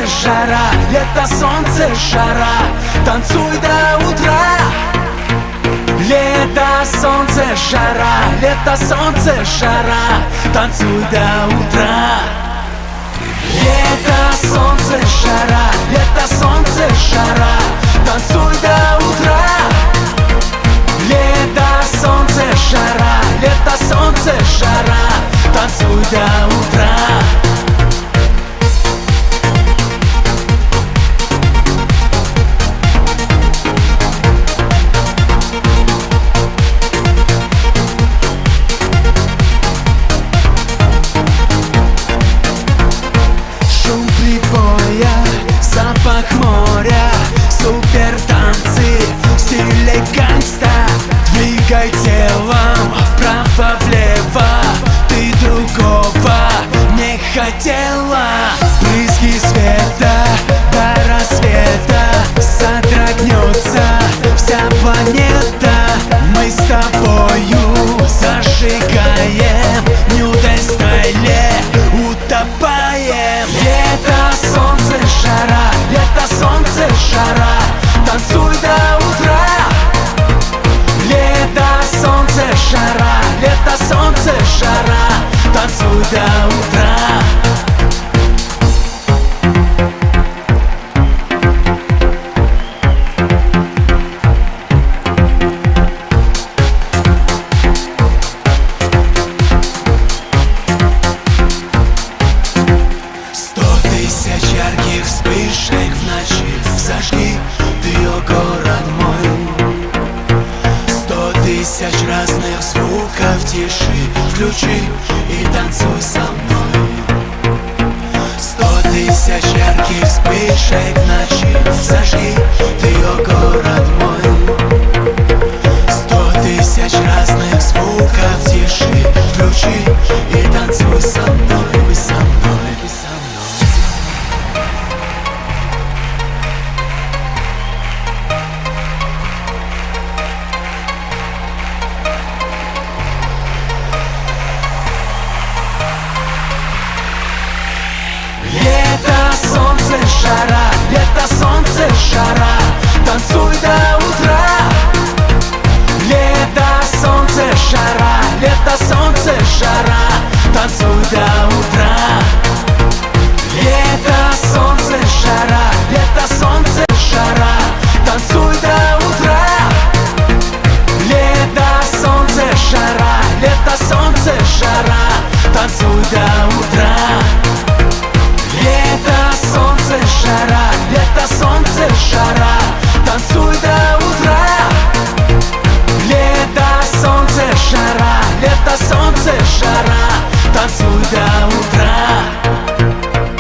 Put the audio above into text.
жара, лето, солнце, жара, танцуй до утра. Лето, солнце, жара, лето, солнце, жара, танцуй до утра. Лето, солнце, жара, лето, солнце, жара, танцуй до утра. Лето, солнце, жара, лето, солнце, жара, танцуй до утра. Запах моря, супер танцы, стиле гангста. Двигай телом вправо-влево, ты другого не хотела. Брызги света до рассвета, содрогнется вся планета. Мы с тобою зажигаем, нюдаль стайле утопаем. Лето, солнце, жара, лето, солнце, жара, танцуй до утра. Лето, солнце, жара, лето, солнце, жара, танцуй до утра. Ярких вспышек в ночи, зажги ты ее, город мой. 100 тысяч разных звуков тиши, включи и танцуй со мной. 100 тысяч ярких вспышек в ночи, зажги ты ее, город мой. 100 тысяч разных звуков тиши, включи и танцуй со мной, со мной, со мной. Лето, солнце, жара, лето, солнце, жара, танцуй до утра. Лето, солнце, жара, лето, солнце, жара, танцуй до утра.